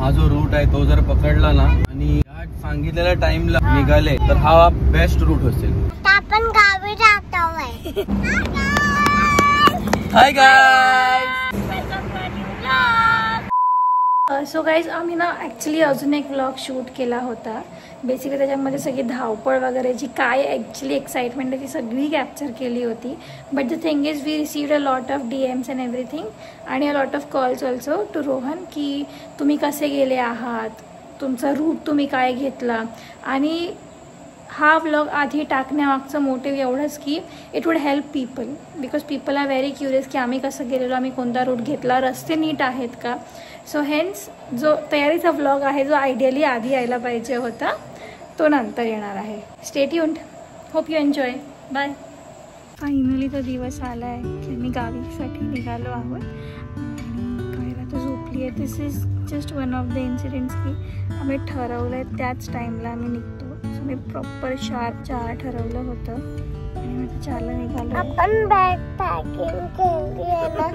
हा जो रूट आहे तो जर पकडला ना आणि सांगितलेल्या टाइमला निघाले तर हा बेस्ट रूट असेल. आपण गावी जातोय. Hi guys. सो गाईज आम्ही ना ॲक्च्युली अजून एक व्लॉग शूट केला होता. बेसिकली त्याच्यामध्ये सगळी धावपळ वगैरे जी काय ॲक्च्युली एक्साइटमेंट आहे ती सगळी कॅप्चर केली होती. But the thing is we received a lot of DMs and everything आणि a lot of calls also to Rohan की तुम्ही कसे गेले आहात, तुमचा रूट तुम्ही काय घेतला. आणि हा व्लॉग आधी टाकण्यामागचं मोटिव्ह एवढंच की it would help people because people are very curious की आम्ही कसं गेलेलो, आम्ही कोणता रूट घेतला, रस्ते नीट आहेत का. सो हेन्स जो तयारीचा व्लॉग आहे जो आयडियली आधी यायला पाहिजे होता तो नंतर येणार आहे. Stay tuned. Hope you enjoy. Bye. Finally तो दिवस आला आहे की मी गावीसाठी निघालो आहोत आणि कायला तर झोपली आहे. This is just one of the incidents की आम्ही ठरवलं आहे त्याच टाईमला आम्ही निघतो. सो मी प्रॉपर शार्प 4 ठरवलं होतं आणि मी 4ला निघालो. आपण बॅग पॅकिंग केली आहे ना.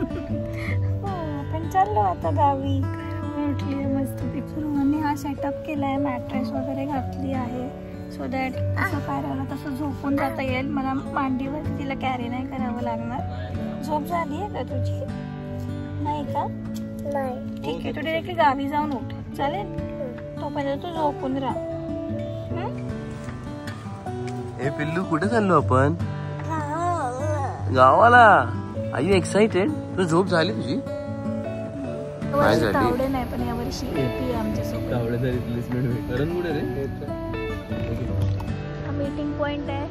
आपण चाललो आता गावी. उठली आहे मस्त पिक्चरने हा सेटअप केला आहे, मॅट्रेस वगैरे घातली आहे सो दॅट असं काय राहिलं तसं झोपून जाता येईल. मला मांडीवर तिला कॅरी नाही करावं लागणार. झोप झाली आहे का तुझी? नाही का? नाही. ठीक आहे, तू डिरेक्टली गावी जाऊन उठ चालेल. तोपर्यंत तू झोपून राहा. ए पिल्लू कुठे चाललो आपण? गावाला. R you excited? तू झोप झाली तुझी? तावडे नाही पण यावर्षी AP आमच्यासोबत. तावडे तरी प्लेसमेंट करण कुठे रे? हा मीटिंग पॉइंट आहे.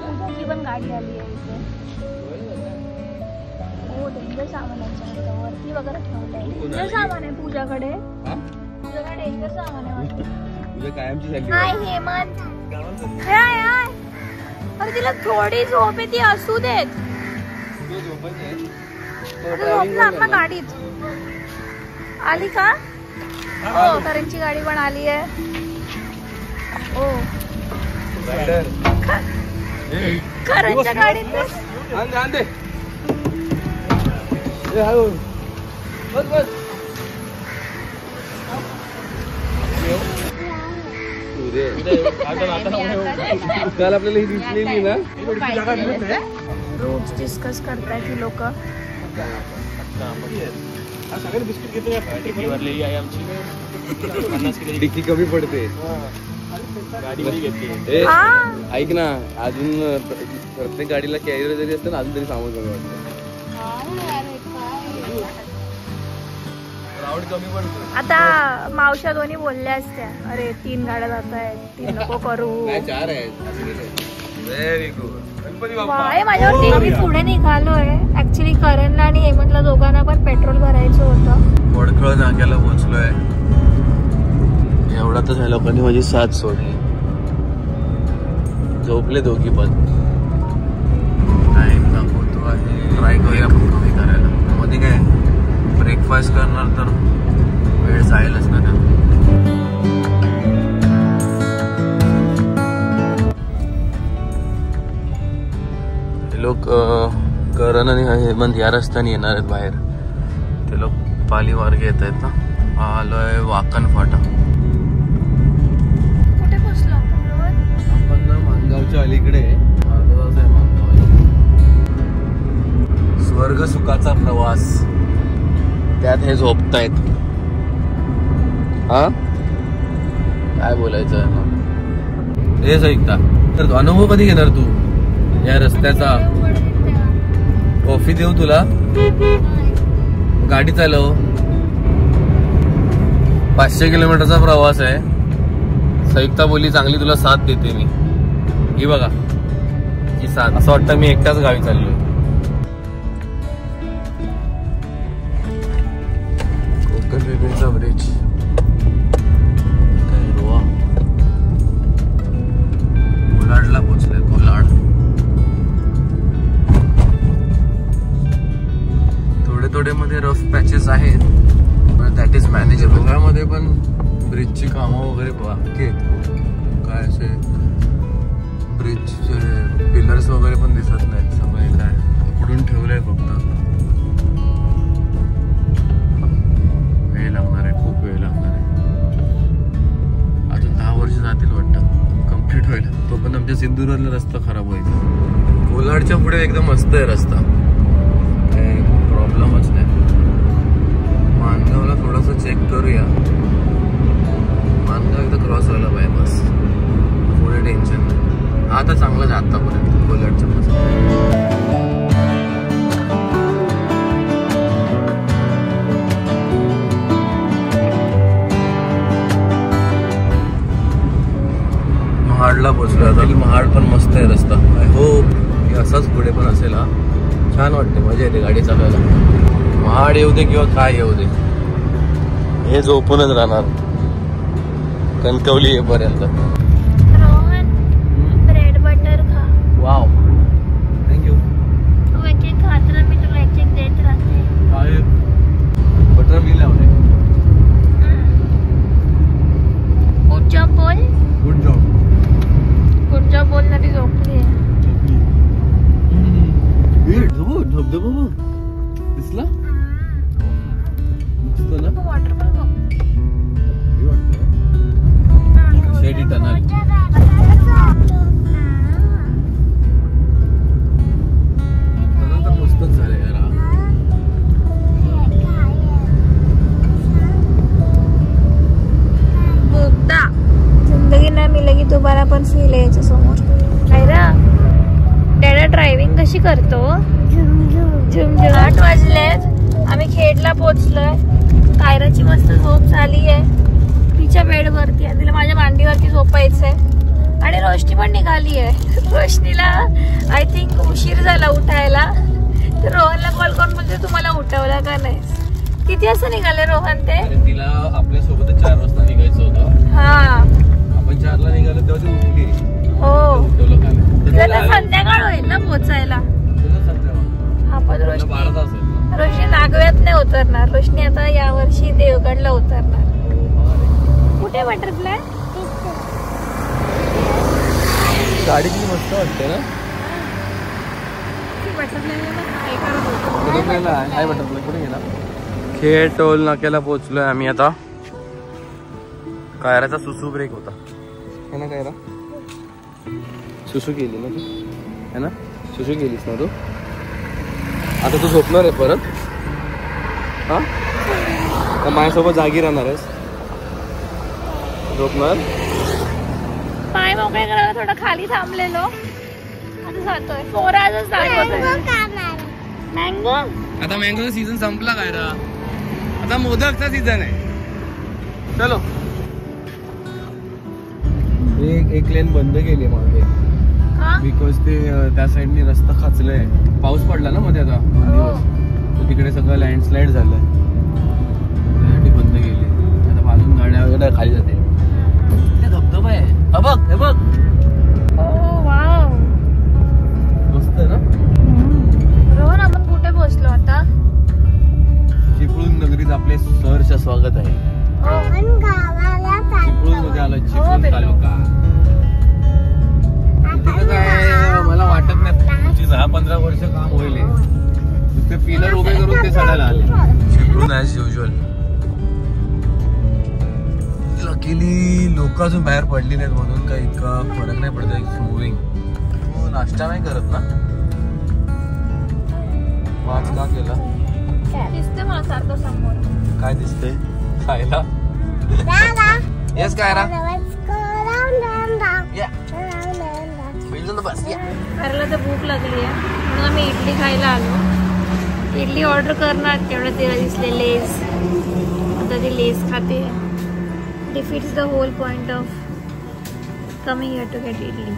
पूजाची पण गाडी आली आहे इथे. हो डेंजर सामान आहे वरती वगैरे ठेवलंय. डेंजर सामान आहे पूजाकडे. पूजाकडे डेंजर सामान आहे. तुझ्या कायमची झाली. हाय हेमंत. हाय हाय. अरे तिला थोडी झोप येते असू देत. झोपला ना गाडीत. आली का? हो करणची गाडी पण आली आहे. हो करणच्या गाडीत बस बस. काल आपल्याला ही दिसलेली ना. रूट्स डिस्कस करतायत ही लोक. डिक्की कमी पडते. ऐक ना, अजून प्रत्येक गाडीला कॅरियर जरी असतं ना अजून तरी सामान कमी वाटतं. आता मावश्या दोन्ही बोलल्या असत्या अरे 3 गाड्या जात आहेत 3 नको करू. 4 आहेत. Very good. माझ्यावरती आम्ही पुढे निघालोय. ऍक्च्युली करणला आणि हेमंतला दोघांना पण पेट्रोल भरायचं होतं. वडखळ नाक्याला पोहोचलोय. एवढा तर झाला लोकांनी माझी साथ सोडली. झोपले दोघी पण. टाइम दाखवतो आहे. ट्राय करूया आपण कमी करायला. मध्ये काय ब्रेकफास्ट करणार तर वेळ जायलाच ना. लोक करण आणि हेमंत या रस्त्याने येणार आहेत बाहेर. ते लोक पाली मार्गे येत आहेत ना. आलोय वाकण फाटा. कुठे पोहोचलो आपण ना मानगावच्या अलीकडे. स्वर्ग सुखाचा प्रवास त्यात हे झोपतायत. हा काय बोलायचं आहे मग हेच ऐकता. तर अनुभव कधी घेणार तू या रस्त्याचा? कॉफी देऊ तुला? गाडी चालव. 500 किलोमीटरचा प्रवास आहे. संयुक्ता बोली चांगली तुला साथ देते मी. ही बघा ही साथ. असं वाटतं मी एकटाच गावी चाललोय. कोकण रेल्वेचा ब्रिज. काय रोवा कोलाडला पोहोचलोय. कोलाड. थोडे मध्ये रफ पॅचेस आहेत पण दॅट इज मॅनेजेबल. गोव्यामध्ये पण ब्रिजची कामं वगैरे बाकी आहेत. काय असे ब्रिजचे पिलर्स वगैरे पण दिसत नाहीत. सगळे काय पकडून ठेवलंय फक्त. वेळ लागणार आहे, खूप वेळ लागणार. सिंधुदुर्गला रस्ता खराब व्हायचा. कोलाडच्या पुढे एकदम मस्त आहे रस्ता, काही प्रॉब्लेमच नाही. मानगावला थोडासा चेक करूया. मानगाव एकदा क्रॉस व्हायला पाहिजे बस, पुढे टेन्शन नाही. आता चांगलंच आहे आतापर्यंत कोलाडच्या पासून. महाडला पोहोचलो आता. महाड पण मस्त आहे रस्ता. आय होप असाच पुढे पण असेल. हा छान वाटते, मजा येते गाडी चालवायला. महाड येऊ दे किंवा काय येऊ दे, हे झोपूनच राहणार कणकवली येईपर्यंत. रोहन, ब्रेड बटर खा. Wow, thank you. तू एक एक खात राहा, मी तुला एक एक देत राहते. काय बटर मी लावले. गुड जॉब बोल. Good job. गुड जॉब बोलणारी झोपली आहे. धबधबा बघ दिसला ना. वॉटरफॉल बघ. शेडी टनल. तर मस्तच झाले यार. जिंदगी ना मिलेगी दोबारा पण फील आहे याच्या समोर. कायरा डॅडा ड्रायव्हिंग कशी करतो. झुम 8 वाजलेत, आम्ही खेडला पोहोचलोय. कायराची मस्त झोप झाली आहे तिच्या बेडवरती, आणि तिला माझ्या मांडीवरती झोपायचंय. आणि रोशनी पण निघाली आहे. रोशनीला आय थिंक उशीर झाला उठायला, तर रोहनला कॉल करून म्हणजे तुम्हाला उठवला का नाही. किती वाजता निघाले रोहन ते. तिला आपल्या सोबत 4 वाजता निघायचं होतं. हा आपण 4ला निघालो तेव्हा ती उठली. हो, उठवलं काय तिला संध्याकाळ होईल ना पोचायला. हा पण रोशनी 12 तास आहे. रोशनी नागव्यात नाही उतरणार. रोशनी आता या वर्षी देवगडला उतरणार. कुठे बटरफ्लाय. गाडी किती मस्त वाटते ना. बटरफ्लाय कुठे गेला. खेड टोल नाक्याला पोहोचलोय आम्ही आता. कायराचा सुसू ब्रेक होता है ना. कायरा सुसू केली ना तू, है ना. सुसू केलीस ना तू. आता तू झोपणार आहे परत. हा, तर माझ्यासोबत जागी राहणार आहेस. झोपणार. पाय मोकळे करायला थोडं खाली थांबलेलो, आता जातोय. पोराजच मँगो. आता मँगोचा सीझन संपला कायरा, आता मोदकचा सीझन आहे. चलो. एक लेन बंद केली मागे, बिकॉज ते त्या साईडने रस्ता खचलाय. पाऊस पडला ना मध्ये आता 2 दिवस, तर तिकडे सगळं लँडस्लाइड झालंय, त्यासाठी बंद केली. आता बाजून गाड्या वगैरे खाली जाते. ते धबधबा आहे. हे बघ, हे बघ. मस्त आहे ना. रोहन, आपण कुठे पोहोचलो आता. चिपळूण नगरीत आपले सहर्ष स्वागत आहे. चिपळूण मध्ये आलो. चिपळूण तालुका. तिथे काय मला वाटत नाही 10-15 वर्ष काम होईल. ते पिलर उभे करून ते चढायला आले. Chiplun as usual. लकीली लोक अजून बाहेर पडली नाहीत म्हणून काही इतका फरक नाही पडत. It's moving. नाश्ता नाही करत ना. वाच का केला. दिसते मला सारखं समोर. काय दिसतंय खायला. येस कायरा. घराला तर भूक लागली आहे म्हणून आम्ही इडली खायला आलो. इडली ऑर्डर करणार तेवढं तिला दिसले लेस. आता ती लेस खाते. Defeats the whole point of coming here to get idli.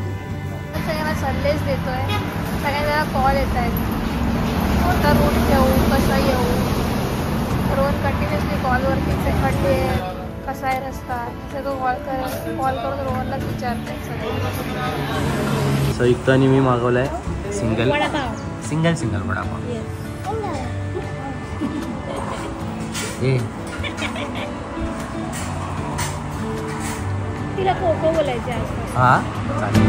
सगळ्यांना संदेश देतोय, सगळ्यांना कॉल येत आहेत. कोणता रूट घेऊ, कसा येऊ. रोहन कंटिन्युअसली कॉलवरतीच आहे. खड्डे कसा आहे रस्ता सगळं कॉल करून रोहनलाच विचारते. संयुक्ताने मी मागवलाय सिंगल वडापाव. सिंगल वडापाव. तिला कोको बोलायचे आसपास. हा चालेल.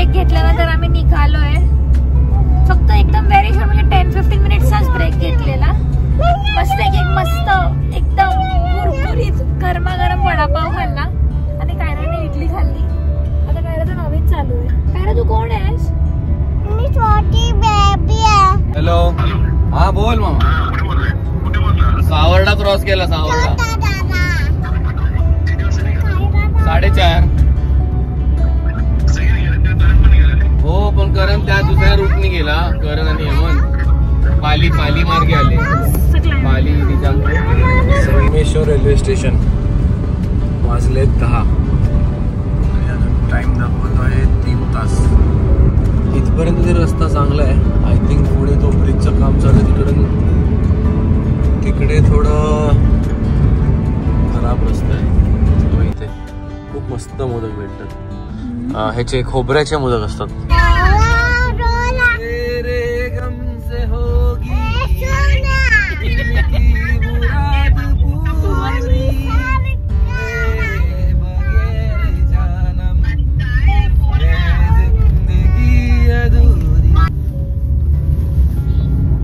ब्रेक घेतल्यानंतर आम्ही निघालोय. फक्त एकदम व्हेरी शॉर्ट म्हणजे 10-15 मिनिट्सचाच ब्रेक घेतलेला. मस्त एकदम कुरकुरीत गरमागरम वडापाव खाल्ला आणि कायराने इडली खाल्ली. आता कायराचं नवीन चालू आहे. कायरा तू कोण आहेस? मी छोटी बेबी आहे. हॅलो. हा बोल मामा. सावर्डा क्रॉस केला. सावर्डा 4:30. हो पण करण त्या दुसऱ्या रूटने गेला. करण आणि हेमंत पाली मार्गे आले. Pali Sangameshwar railway station. वाजले 10 आणि अजून टाइम दाखवतो आहे 3 तास. इथपर्यंत तरी रस्ता चांगला आहे. आय थिंक पुढे तो ब्रिजचं काम चालू आहे तिकडे थोडं खराब रस्ता आहे. तो इथे खूप मस्त मोदक भेटतात. ह्याचे खोबऱ्याचे मोदक असतात.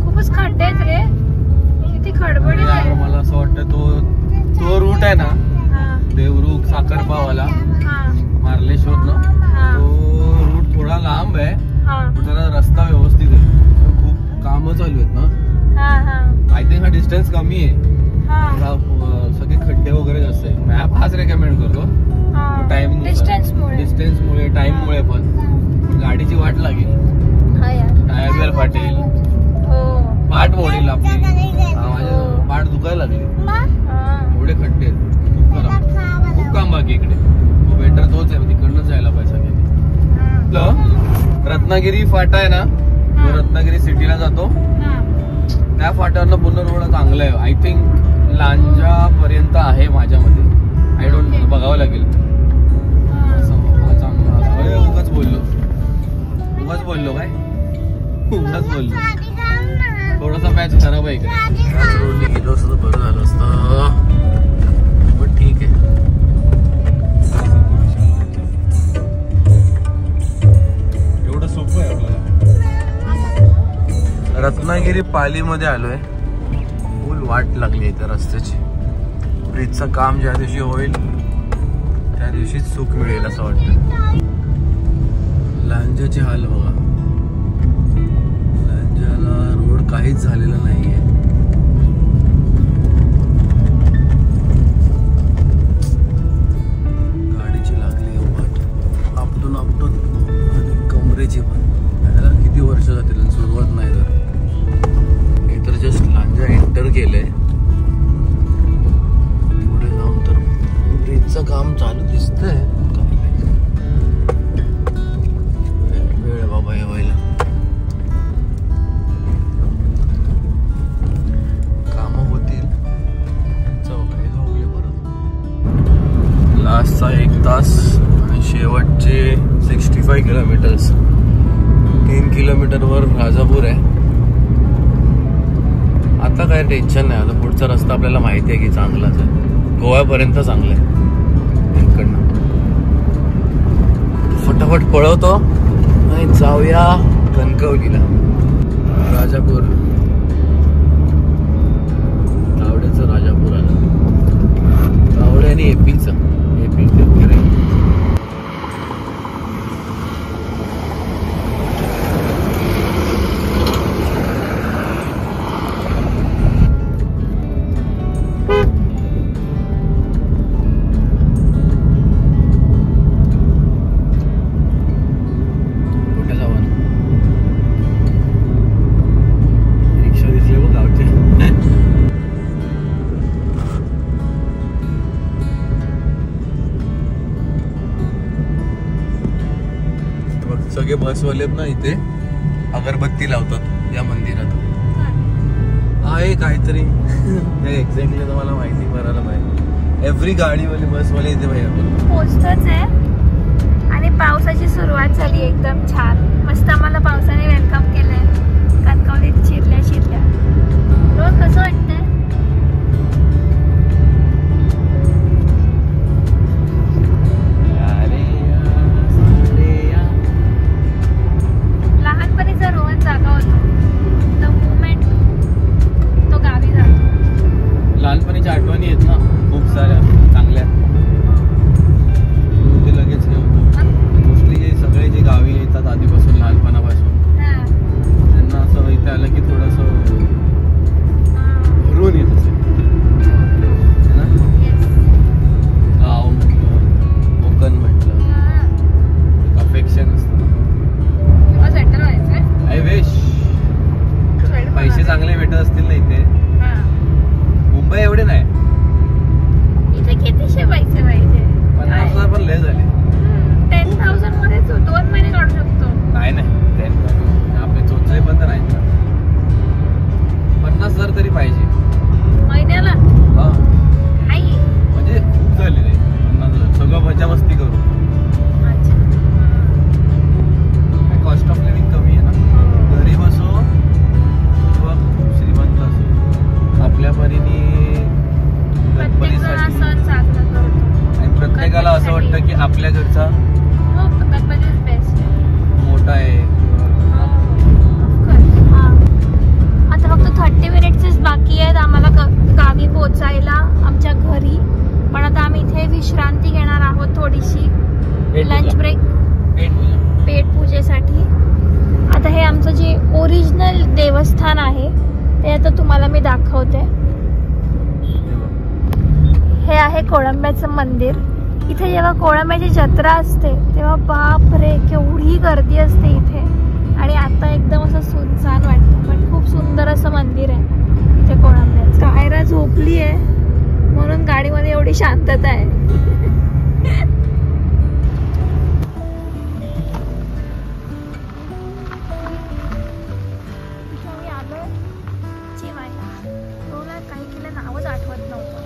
खूपच खड्डे आहेत रे. किती खडबडी आहे. मला असं वाटतं तो रूट आहे ना देवरुख साखरपावाला मार्लेश्वर ना तो रूट थोडा लांब आहे. जरा रस्ता व्यवस्थित आहे. खूप कामं चालू आहेत ना. आय थिंक हा डिस्टन्स कमी आहे. सगळे खड्डे वगैरे जास्त आहे. मॅप हाच रेकमेंड करतो. टाइम डिस्टन्समुळे टाइममुळे पण गाडीची वाट लागेल. टायर फाटेल. पाठ मोडेल आपली. माझ्या पाठ दुखायला लागली. एवढे खड्डे आहेत. खूप काम बाकी इकडे. तो बेटर तोच आहे. तिकडनं जायला पाहिजे. रत्नागिरी फाटा आहे ना तो रत्नागिरी सिटीला जातो. त्या फाट्यावरनं पुन्हा रोड चांगला आहे. आय थिंक लांजा पर्यंत आहे माझ्यामध्ये. आय डोंट नो बघावं लागेल. उगाच बोललो काय थोडासा मॅच खराब आहे. रोडने गेलो असतं बरं झालं असतं पण ठीक आहे. एवढं सोपं आहे आपल्याला. रत्नागिरी पालीमध्ये आलोय. फुल वाट लागली इथे रस्त्याची. ब्रिजचं काम ज्या दिवशी होईल त्या दिवशीच सुख मिळेल असं वाटतं. लांजाचे हाल बघा. लांजाला रोड काहीच झालेला नाहीये. गाडीची लागली वाट आपटून आणि कमरेची पण. किती वर्ष जातील सुरुवात नाही तर. हे तर जस्ट लांजा एंटर केलंय. पुढे जाऊन तर ब्रिजचं काम चालू दिसतंय. वेळ बाबा हे व्हायला. कामं होतील. चौकाई जाऊया परत. लास्टचा 1 तास आणि शेवटचे 65 किलोमीटर्स. 3 किलोमीटरवर राजापूर आहे. आता काय टेन्शन नाही. आता पुढचा रस्ता आपल्याला माहिती आहे की चांगलाच आहे. गोव्यापर्यंत चांगला आहे. इकडनं फटाफट पळवतो आणि जाऊया कणकवलीला. राजापूर तावड्याचं राजापूर आलं. तावडे आणि एपीचं वगैरे. सगळे बसवाले ना इथे अगरबत्ती लावतात या मंदिरात. आहे काहीतरी एक्झॅक्टली तर मला माहिती करायला पाहिजे. एव्हरी गाडीवाले बसवाले इथे पाहिजे. पोचतच आहे आणि पावसाची सुरुवात झाली एकदम छान. मस्त आम्हाला पावसाने वेलकम केलंय. कणकवलीत शिरल्या रोज कसं वाटतंय. मुंबई एवढे नाही, इथे कितीशे पैसे पाहिजे? 50,000 पण लय झाले. 10,000 मध्ये 2 महिने काढू शकतो. नाही आपले चोचले पण तर नाही. 50,000 तरी पाहिजे महिन्याला. हा काही म्हणजे खूप झाले रे. 50,000 सगळं मजा मस्ती करू. अच्छा. कॉस्ट ऑफ लिव्हिंग कमी आहे ना. गरीब असो किंवा श्रीमंत असो, आपल्या परीने प्रत्येक जण हा सण साजरा करतो आणि प्रत्येकाला असं वाटतं की आपल्या घरचा हो गणपती इज बेस्ट. मोठा आहे. आता फक्त 30 मिनिट्सच बाकी आहेत आम्हाला गावी पोहोचायला आमच्या घरी. पण आता आम्ही इथे विश्रांती घेणार आहोत थोडीशी, लंच ब्रेक, पेट पूजेसाठी. आता हे आमचं जे ओरिजिनल देवस्थान आहे ते आता तुम्हाला मी दाखवते. हे आहे कोळंब्याचं मंदिर. इथे जेव्हा कोळंब्याची जत्रा असते तेव्हा बाप रे केवढी गर्दी असते इथे. आणि आता एकदम असं सुनसान वाटतं, पण खूप सुंदर असं मंदिर आहे इथे कोळंब्याचं. कायरा झोपली आहे म्हणून गाडीमध्ये एवढी शांतता आहे. मी आलोय जेवायला. मला काही केलं नावच आठवत नव्हतं.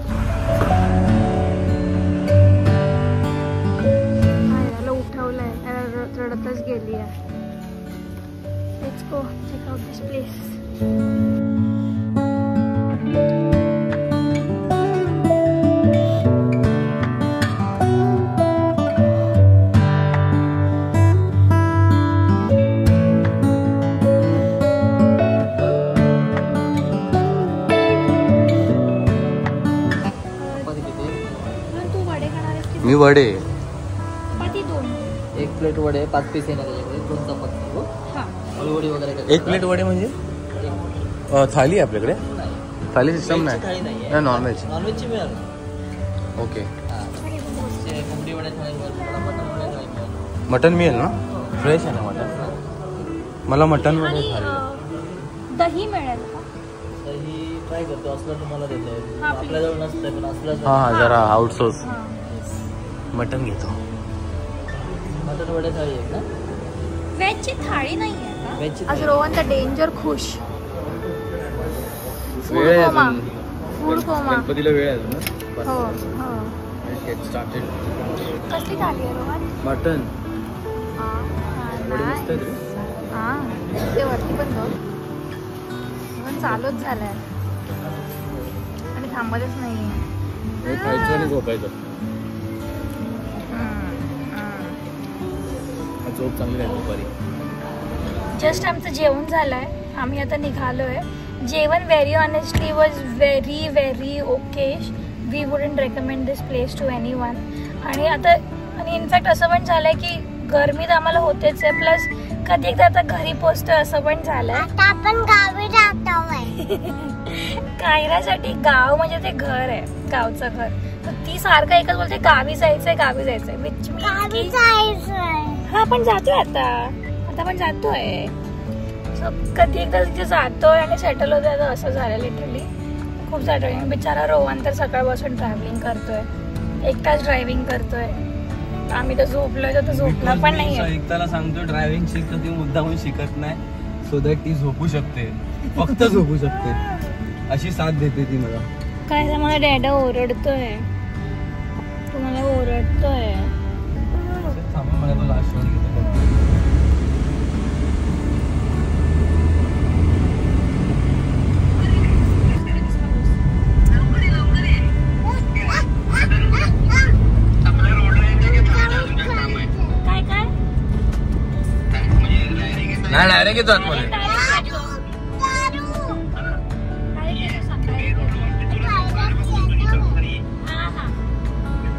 उठवलंय, रडतच गेली आहे. Let's go check out this place. तू वडे खाणार आहेस की? मी वडे. चपाती 2. 1 प्लेट वडे 5 पीस येणार त्याच्याकडे, 2 चपाती हो. आलूवडी वगैरे 1 प्लेट वडे म्हणजे थाली आहे आपल्याकडे. थाली सिस्टम नाही, थाळी नाही नाही नॉनव्हेज. नॉनव्हेजची मिळेल. ओके. कोंबडी वडे थाळी मिळेल, मटन वडे थाळी मिळेल. मटन मिळेल ना? फ्रेश आहे ना मटन? मला मटन वडे थाली. दही मिळेल का? दही ट्राय करतो, असलं तुम्हाला देतो. हा, आपल्याजवळ नसतं पण असलं. हां जरा आउटसोर्स. मटन घेतो. मटन वडे थाळी आहे का? व्हेजची थाळी नाही आहे का? व्हेजची आज रोहन तर डेंजर खुश. फूड वेळ आहे कोमा, अजून. Food coma. गणपतीला वेळ आहे अजून हो ना. हो. Get started. कसली थाळी आहे रोहन? मटन वडे नाही. मस्त आहेत रे. हां ते वरती पण बघ. पण चालूच झालंय आणि थांबतच नाही. हे खायचं आणि झोपायचं. झोप चांगली आहे दुपारी. जस्ट आमचं जेवण झालंय, आम्ही आता निघालोय. जेवण very honestly was very very okay. We wouldn't recommend this place to anyone. आणि इनफॅक्ट असं पण झालंय की गरमी तर आम्हाला होतेच आहे, प्लस कधी एकदा आता घरी पोहोचतोय असं पण झालंय. आता आपण गावी जातोय. कायरासाठी गाव म्हणजे ते घर आहे, गावचं घर. तर ती सारखं एकच बोलते गावी जायचंय गावी जायचंय. विच मीन्स हा आपण जातोय आता पण जातोय. सो कधी एकदा तिथे जातोय आणि सेटल होतोय असं झालं लिटरली. खूप सारं बिचारा रोहन तर सकाळपासून ट्रॅव्हलिंग करतोय, एकटाच ड्रायव्हिंग करतोय. आम्ही तर झोपलोय तर झोपला पण नाही. एकताला सांगतो ड्रायव्हिंग शिकतो ती मुद्दाहून शिकत नाही, सो दॅट ती झोपू शकते, फक्त झोपू शकते. अशी साथ देते ती मला. काय तर मला डॅडा ओरडतोय, तुम्हाला ओरडतोय. मला तो लास्ट वर घेतो. नाही डायरेक्ट येतो आतमध्ये.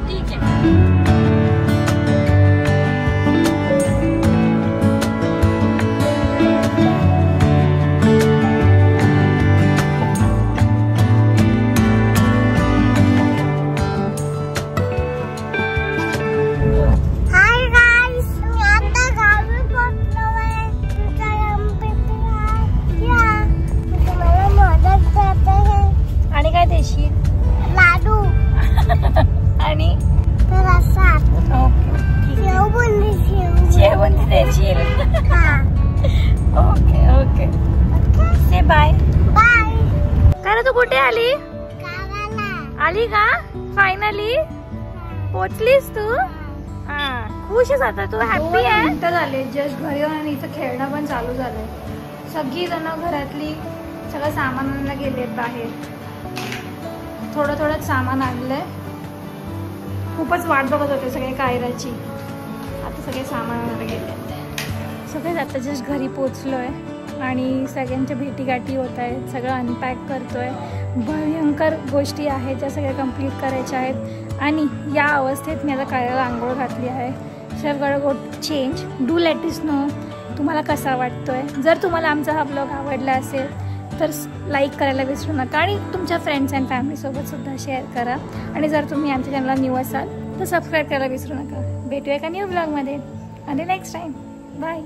ठीक आहे. आली का फायनली? पोचलीस तू? हा, खुश आहेस आता तू? हॅपी आहे? मिनिटं झाले जस्ट घरी येऊन आणि इथं खेळणं पण चालू झालंय. सगळी जण घरातली सगळं सामान आणायला गेलेत बाहेर. थोडं थोडं सामान आणलंय. खूपच वाट बघत होते सगळे कायराची. आता सगळे सामान आणायला गेलेत. सगळे आता जस्ट घरी पोचलोय आणि सगळ्यांच्या भेटीगाठी होत आहेत. सगळं अनपॅक करतोय. भयंकर गोष्टी आहेत ज्या सगळ्या कंप्लीट करायच्या आहेत आणि या अवस्थेत मी आता कायला आंघोळ घातली आहे. सगळं गोट change. Do let us know तुम्हाला कसा वाटतोय. जर तुम्हाला आमचा हा ब्लॉग आवडला असेल तर लाईक करायला विसरू नका आणि तुमच्या फ्रेंड्स अँड फॅमिलीसोबत सुद्धा शेअर करा. आणि जर तुम्ही आमच्या चॅनलला न्यू असाल तर सबस्क्राईब करायला विसरू नका. भेटूया एका न्यू ब्लॉगमध्ये आणि नेक्स्ट टाईम. बाय.